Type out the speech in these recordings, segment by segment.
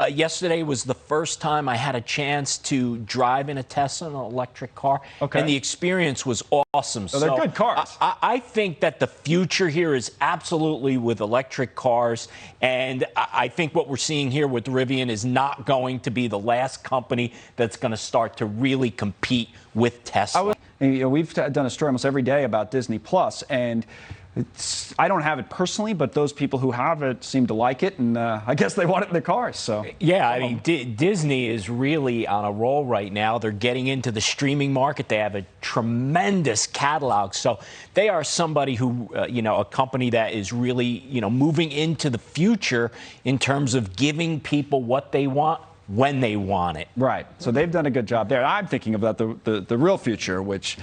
Yesterday was the first time I had a chance to drive in a Tesla, an electric car, and the experience was awesome. So they're good cars. I think that the future here is absolutely with electric cars, and I think what we're seeing here with Rivian is not going to be the last company that's going to start to really compete with Tesla. We've done a story almost every day about Disney Plus, and I don't have it personally, but those people who have it seem to like it, and I guess they want it in their cars. So yeah, I mean, Disney is really on a roll right now. They're getting into the streaming market. They have a tremendous catalog. So they are somebody who, a company that is really, moving into the future in terms of giving people what they want when they want it. Right. So they've done a good job there. I'm thinking about the real future, which,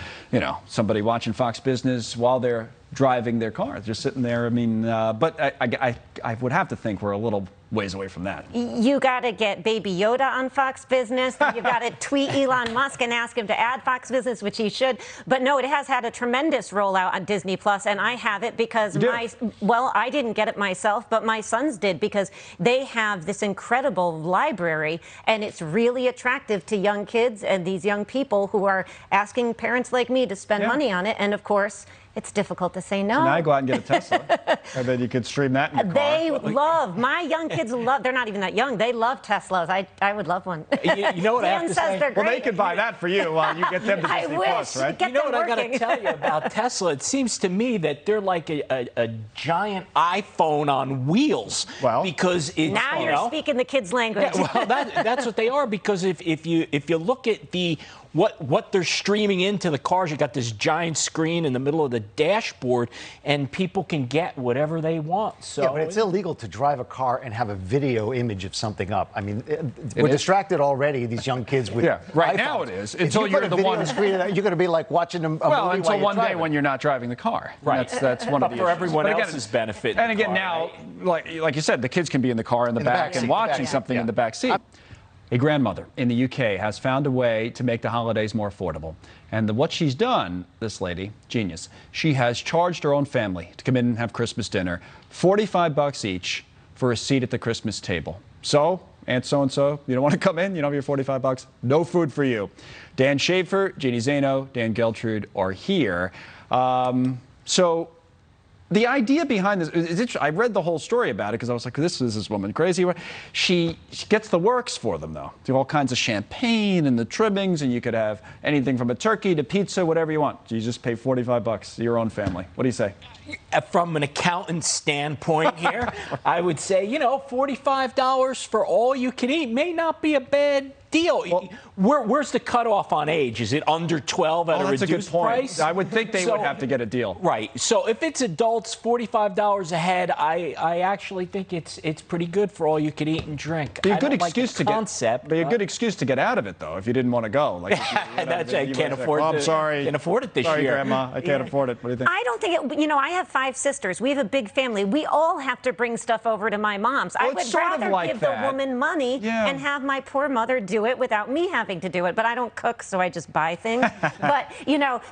somebody watching Fox Business while they're driving their car, just sitting there. I mean, but I would have to think we're a little ways away from that. You got to get Baby Yoda on Fox Business. You got to tweet Elon Musk and ask him to add Fox Business, which he should. But no, it has had a tremendous rollout on Disney Plus, and I have it because I didn't get it myself, but my sons did, because they have this incredible library, and it's really attractive to young kids and these young people who are asking parents like me to spend money on it. And of course, it's difficult to say no. So now you go out and get a Tesla, and then you could stream that in your car. They love, my young kids love, they're not even that young, they love Teslas. I would love one. You know what I have to say? Well, they could buy that for you while you get them to Disney Plus, right? You know what I got to tell you about Tesla? It seems to me that they're like a giant iPhone on wheels. Well, because it's, now you're speaking the kids' language. Yeah, well, that's what they are. Because if you look at what they're streaming into the cars, you got this giant screen in the middle of the dashboard, and people can get whatever they want. So yeah, but it's illegal to drive a car and have a video image of something up. I mean, we're distracted already, these young kids with right iPhones. Now it is. Until you're the one screen, you're going to be like watching a movie until one day driving. when you're not driving the car. Right. That's one of the for issues. everyone else's benefit. And again, now, like you said, the kids can be in the car in the back and watching something in the back seat. A grandmother in the UK has found a way to make the holidays more affordable. And what she's done, this lady, genius, she has charged her own family to come in and have Christmas dinner, $45 each for a seat at the Christmas table. So, Aunt so-and-so, you don't want to come in? You don't have your $45? No food for you. Dan Schaefer, Jeannie Zaino, Dan Geltrude are here. So the idea behind this is interesting. I read the whole story about it because I was like, this is this woman crazy. She gets the works for them, though. Do all kinds of champagne and the trimmings, and you could have anything from a turkey to pizza, whatever you want. You just pay $45 to your own family. What do you say? From an accountant standpoint here, I would say, $45 for all you can eat may not be a bad deal. Well, where's the cutoff on age? Is it under 12 at a reduced price? I would think they would have to get a deal. Right. So if it's adults, $45 a head, I actually think it's pretty good for all you can eat and drink. Be a good excuse to good excuse to get out of it, though, if you didn't want to go. Like, I can't afford it. I'm sorry. Can't afford it this year. Sorry, Grandma. I can't afford it. What do you think? I don't think it. I have 5 sisters. We have a big family. We all have to bring stuff over to my mom's. I would rather give the woman money and have my poor mother do it without me having to do it. But I don't cook, so I just buy things. But,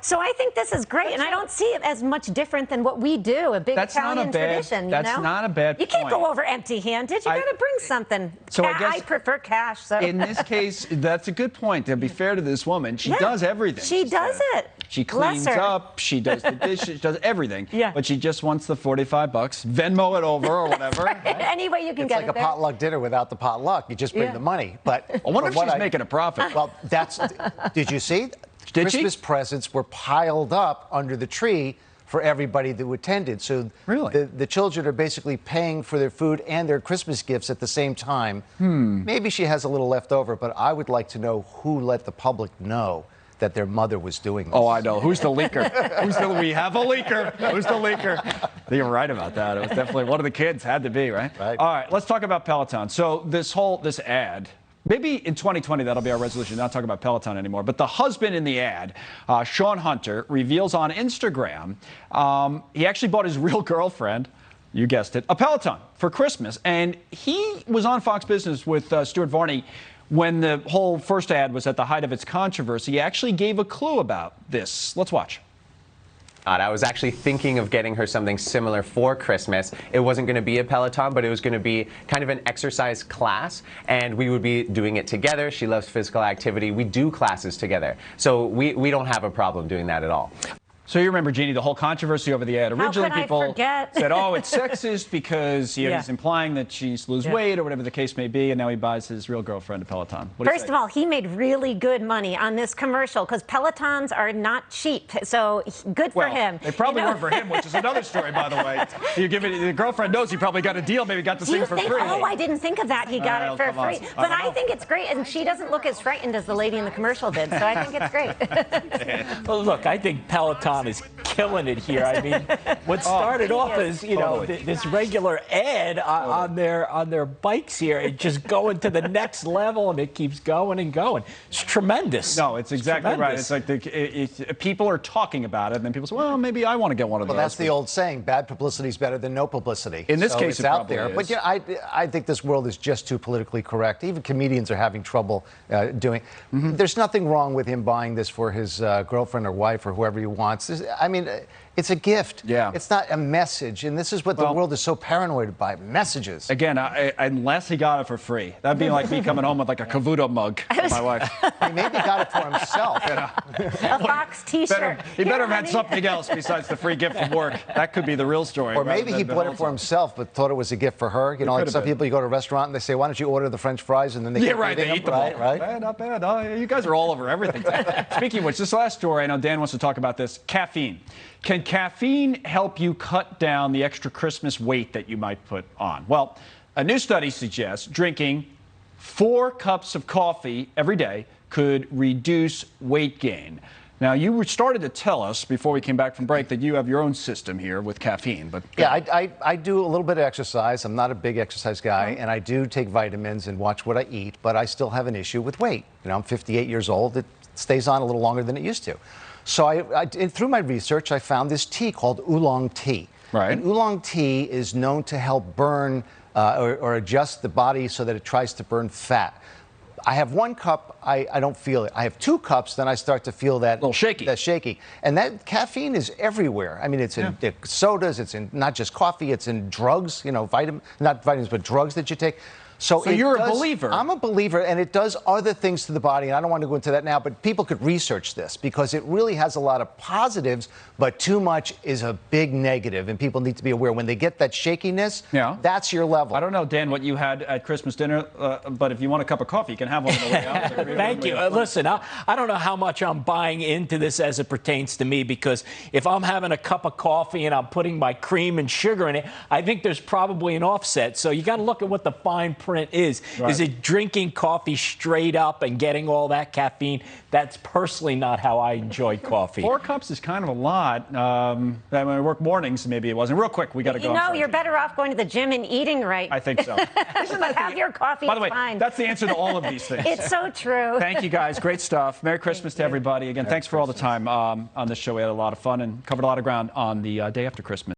so I think this is great. And I don't see it as much different than what we do, a big Italian tradition. That's not a bad point. You can't go over empty-handed. You got to bring something. So I prefer cash. So. In this case, that's a good point. To be fair to this woman, she does everything. She does it. She cleans up, she does the dishes, she does everything. But she just wants the $45, Venmo it over or whatever. Right. Any way you can get it. It's like a potluck dinner without the potluck. You just bring the money. But I wonder if she's making a profit. Well, did you see? Christmas presents were piled up under the tree for everybody that attended. So the children are basically paying for their food and their Christmas gifts at the same time. Maybe she has a little left over, but I would like to know who let the public know that their mother was doing this. Oh, I know. Who's the leaker? We have a leaker. Who's the leaker? You're right about that. It was definitely one of the kids. Had to be, right? All right, let's talk about Peloton. So this ad, maybe in 2020 that'll be our resolution, not talk about Peloton anymore. But the husband in the ad, Sean Hunter, reveals on Instagram he actually bought his real girlfriend, you guessed it, a Peloton for Christmas. And he was on Fox Business with Stuart Varney when the whole first ad was at the height of its controversy. He actually gave a clue about this. Let's watch. I was actually thinking of getting her something similar for Christmas. It wasn't going to be a Peloton, but it was going to be kind of an exercise class, and we would be doing it together. She loves physical activity. We do classes together, so we don't have a problem doing that at all. So you remember, Jeannie, the whole controversy over the ad. Originally, people said, oh, it's sexist because he's implying that she needs to lose weight or whatever the case may be, and now he buys his real girlfriend a Peloton. First of all, he made really good money on this commercial because Pelotons are not cheap, so good for him. They probably weren't for him, which is another story, by the way. You give it, the girlfriend knows he probably got a deal, maybe got the thing for free. Oh, I didn't think of that. He got it for free. But I think it's great, and she doesn't look as frightened as the lady in the commercial did, so I think it's great. Well, look, I think Peloton is killing it here. I mean, what started off as this regular ad on their bikes here, it just going to the next level, and it keeps going and going. It's tremendous. No, it's exactly right. It's like people are talking about it, and then people say, well, maybe I want to get one of those. Well, that's the old saying: bad publicity is better than no publicity. In this case, it's out there. But yeah, I think this world is just too politically correct. Even comedians are having trouble doing. There's nothing wrong with him buying this for his girlfriend or wife or whoever he wants. I mean, it's a gift. Yeah. It's not a message. And this is what the world is so paranoid by, messages. Again, unless he got it for free. That'd be like me coming home with like a Cavuto mug for my wife. He maybe got it for himself. A Fox T-shirt. He better have had something else besides the free gift from work. That could be the real story. Or maybe he bought it for himself but thought it was a gift for her. You know, like some people, you go to a restaurant and they say, why don't you order the French fries? And then they they eat them all. Right? Not bad. You guys are all over everything. Speaking of which, this last story, I know Dan wants to talk about this. Caffeine. Can caffeine help you cut down the extra Christmas weight that you might put on? Well, a new study suggests drinking 4 cups of coffee every day could reduce weight gain. Now, you started to tell us before we came back from break that you have your own system here with caffeine. But yeah, I do a little bit of exercise. I'm not a big exercise guy, and I do take vitamins and watch what I eat, but I still have an issue with weight. You know, I'm 58 years old. It stays on a little longer than it used to. So through my research, I found this tea called oolong tea. Right. And oolong tea is known to help burn or adjust the body so that it tries to burn fat. I have 1 cup, I don't feel it. I have 2 cups, then I start to feel that. A little shaky. That shaky. And that caffeine is everywhere. I mean, it's in sodas, it's in not just coffee, it's in drugs, you know, not vitamins, but drugs that you take. So you're a believer. I'm a believer, and it does other things to the body, and I don't want to go into that now, but people could research this because it really has a lot of positives, but too much is a big negative, and people need to be aware. When they get that shakiness, that's your level. I don't know, Dan, what you had at Christmas dinner, but if you want a cup of coffee, you can have one on the way out. Thank you. Listen, I don't know how much I'm buying into this as it pertains to me, because if I'm having a cup of coffee and I'm putting my cream and sugar in it, I think there's probably an offset. So you got to look at what the fine print is. Is it drinking coffee straight up and getting all that caffeine? That's personally not how I enjoy coffee. 4 cups is kind of a lot. When I work mornings, maybe it wasn't. Real quick, we got to go. You know, you're better off going to the gym and eating right. I think so. But have your coffee. By the way, fine. that's the answer to all of these things. It's so true. Thank you, guys. Great stuff. Merry Christmas to everybody. Again, thanks for all the time on this show. We had a lot of fun and covered a lot of ground on the day after Christmas.